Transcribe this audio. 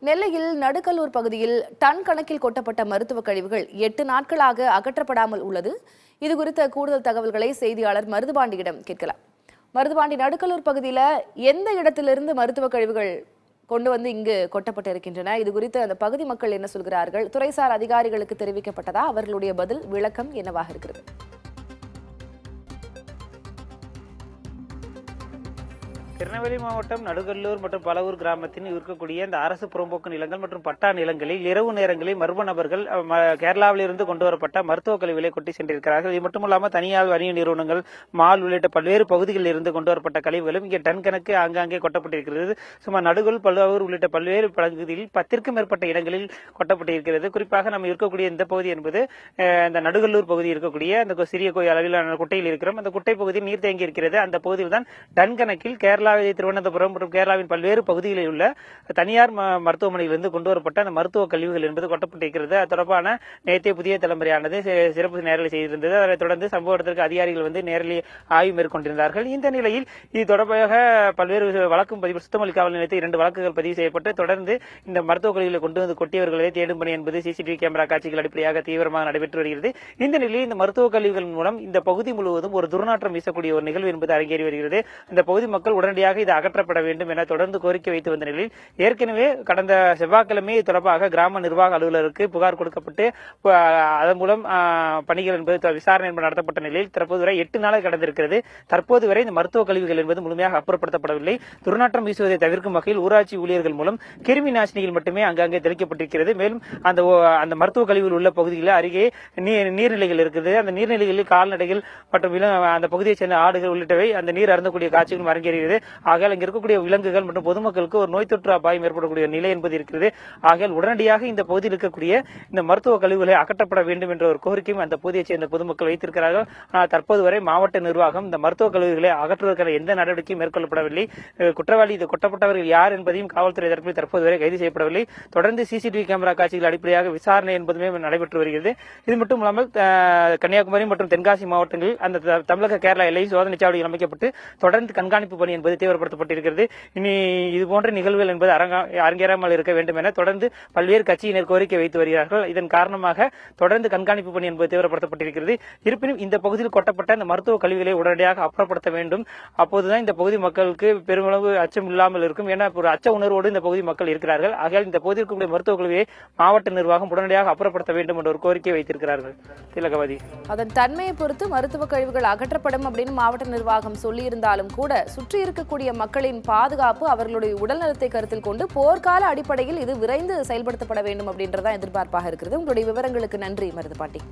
நெல்லையில் நடுக்கல்லூர் பகுதியில் டன் கணக்கில் கொட்டப்பட்ட மருத்துவ கழிவுகள் 8 நாட்களாக அகற்றப்படாமல் உள்ளது. இது குறித்த கூடுதல் தகவல்களை செய்தியாளர் மருதுபாண்டியிடம் கேட்கலாம். மருதுபாண்டி, நடுக்கல்லூர் பகுதியில் எந்த இடத்திலிருந்து மருத்துவ கழிவுகள் கொண்டு வந்து இங்கு கொட்டப்பட்டு இருக்கின்றன? இது குறித்து அந்த பகுதி மக்கள் என்ன சொல்கிறார்கள்? துறைசார் அதிகாரிகளுக்கு தெரிவிக்கப்பட்டதா? அவர்களுடைய பதில் விளக்கம் என்னவாக இருக்கிறது? திருநெல்வேலி மாவட்டம் நடுக்கல்லூர் மற்றும் பலவூர் கிராமத்தில் இருக்கக்கூடிய இந்த அரசு புறம்போக்கு நிலங்கள் மற்றும் பட்டா நிலங்களில் இரவு நேரங்களில் மர்ம நபர்கள் கேரளாவிலிருந்து கொண்டு வரப்பட்ட மருத்துவ கழிவுகளை கொட்டி சென்றிருக்கிறார்கள். இது மட்டுமல்லாமல் தனியார் வணிக நிறுவனங்கள், மால் உள்ளிட்ட பல்வேறு பகுதிகளில் இருந்து கொண்டு வரப்பட்ட கழிவுகளும் இங்கே டன் கணக்கு ஆங்காங்கே கொட்டப்பட்டிருக்கிறது. சுமார் நடுகல், பலவூர் உள்ளிட்ட பல்வேறு பகுதிகளில் 10க்கும் மேற்பட்ட இடங்களில் கொட்டப்பட்டிருக்கிறது. குறிப்பாக நம்ம இருக்கக்கூடிய இந்த பகுதி என்பது இந்த நடுகல்லூர் பகுதி இருக்கக்கூடிய அந்த சிறிய அளவிலான குட்டையில் இருக்கிறோம். அந்த குட்டை பகுதியில் நீர் தேங்கி இருக்கிறது. அந்த பகுதியில் தான் டன் கணக்கில் கேரளா, திருவனந்தபுரம் மற்றும் கேரளாவின் பல்வேறு பகுதிகளில் உள்ள தனியார் மருத்துவமனையிலிருந்து கொண்டு வரப்பட்ட அந்த மருத்துவ கழிவுகள் என்பது கொட்டப்பட்டிருக்கிறது. அது தொடர்பான நேற்றைய புதிய தலைமுறையானது சிறப்பு நேரலை செய்திருந்தது. அதைத் தொடர்ந்து சம்பவ இடத்திற்கு அதிகாரிகள் நேரில் ஆய்வு மேற்கொண்டிருந்தார்கள். இந்த நிலையில் இது தொடர்பாக பல்வேறு வழக்கும் பதிவு, சுத்தமல்லி காவல் நிலையத்தில் 2 வழக்குகள் பதிவு செய்யப்பட்டு தொடர்ந்து இந்த மருத்துவ கழிவுகளை கொண்டு வந்து கொட்டியவர்களை தேடும் பணி என்பது சிசிடிவி கேமரா காட்சிகள் அடிப்படையாக தீவிரமாக நடைபெற்று வருகிறது. இந்த நிலையில் இந்த மருத்துவ கழிவுகள் மூலம் இந்த பகுதி முழுவதும் ஒரு துர்நாற்றம் வீசக்கூடிய ஒரு நிகழ்வு என்பது அரங்கேறி வருகிறது. இந்த பகுதி மக்கள் உடனடியாக இது அகற்றப்பட வேண்டும் என தொடர்ந்து கோரிக்கை வைத்து வந்த நிலையில் ஏற்கனவே கடந்த செவ்வாய்க்கிழமை தொடர்பாக கிராம நிர்வாக அலுவலருக்கு புகார் கொடுக்கப்பட்டு அதன் மூலம் பணிகள் என்பது விசாரணை என்பது நடத்தப்பட்ட நிலையில் தற்போது வரை 8 நாளாக கடந்திருக்கிறது. தற்போது வரை இந்த மருத்துவ கழிவுகள் என்பது முழுமையாக அப்புறப்படுத்தப்படவில்லை. துர்நாற்றம் வீசுவதை தவிர்க்கும் வகையில் ஊராட்சி ஊழியர்கள் மூலம் கிருமி நாசினிகள் மட்டுமே அங்கங்கே தெளிக்கப்பட்டிருக்கிறது. மேலும் அந்த மருத்துவ கழிவுகள் உள்ள பகுதிகளில் அருகே நீர்நிலைகள் இருக்குது. அந்த நீர்நிலைகளில் கால்நடைகள் மற்றும் அந்த பகுதியைச் சேர்ந்த ஆடுகள் உள்ளிட்டவை அந்த நீர் அருந்தக்கூடிய காட்சிகளும் அரங்கேறுகிறது. ஆகையால் இங்க இருக்கக்கூடிய விலங்குகள் மற்றும் பொதுமக்களுக்கு ஒரு நோய் தொற்று அபாயம் ஏற்படக்கூடிய நிலை என்பது இருக்கிறது. ஆகையால் உடனடியாக இந்த பகுதியில் இருக்கக்கூடிய இந்த மருத்துவ கழிவுகளை அகற்றப்பட வேண்டும் என்ற ஒரு கோரிக்கையும் அந்த பகுதியைச் சேர்ந்த பொதுமக்கள் வைத்திருக்கிறார்கள். ஆனால் தற்போது வரை மாவட்ட நிர்வாகம் இந்த மருத்துவ கழிவுகளை அகற்றுவதற்கான எந்த நடவடிக்கையும் மேற்கொள்ளப்படவில்லை. குற்றவாளி இது கொட்டப்பட்டவர்கள் யார் என்பதையும் காவல்துறை தரப்பில் தற்போது வரை கைது செய்யப்படவில்லை. தொடர்ந்து சிசிடிவி கேமரா காட்சிகள் அடிப்படையாக விசாரணை என்பதுமே நடைபெற்று வருகிறது. இது மட்டுமல்லாமல் கன்னியாகுமரி மற்றும் தென்காசி மாவட்டங்களில் அந்த தமிழக கேரளா எல்லையில் சோதனை சாவடிகள் அமைக்கப்பட்டு தொடர்ந்து கண்காணிப்பு பணி என்பது தீவிரப்படுத்தப்பட்டிருக்கிறது. இனி இதுபோன்ற நிகழ்வுகள் என்பது அரங்கேறாமல் இருக்க வேண்டும் என தொடர்ந்து பல்வேறு கட்சியினர் கோரிக்கை வைத்து வருகிறார்கள். இதன் காரணமாக தொடர்ந்து கண்காணிப்பு பணி என்பது தீவிரப்படுத்தப்பட்டிருக்கிறது. இருப்பினும் இந்த பகுதியில் கொட்டப்பட்ட இந்த மருத்துவ கழிவுகளை உடனடியாக அப்புறப்படுத்த வேண்டும். அப்போதுதான் இந்த பகுதி மக்களுக்கு பெருமளவு அச்சம் இல்லாமல் இருக்கும். ஏன்னா ஒரு அச்ச உணர்வோடு இந்த பகுதி மக்கள் இருக்கிறார்கள். ஆகையால் இந்த பகுதியில் இருக்கக்கூடிய மருத்துவ கழிவை மாவட்ட நிர்வாகம் உடனடியாக அப்புறப்படுத்த வேண்டும் என்ற ஒரு கோரிக்கை வைத்திருக்கிறார்கள். திலகவதி, அதன் தன்மையை பொறுத்து மருத்துவ கழிவுகள் அகற்றப்படும் அப்படின்னு மாவட்ட நிர்வாகம் சொல்லியிருந்தாலும் கூட சுற்றி இருக்கக்கூடிய மக்களின் பாதுகாப்பு, அவர்களுடைய உடல்நலத்தை கருத்தில் கொண்டு போர்க்கால அடிப்படையில் இது விரைந்து செயல்படுத்தப்பட வேண்டும் அப்படின்றதான் எதிர்பார்ப்பாக இருக்கிறது. உங்களுடைய விவரங்களுக்கு நன்றி மருதுபாண்டி.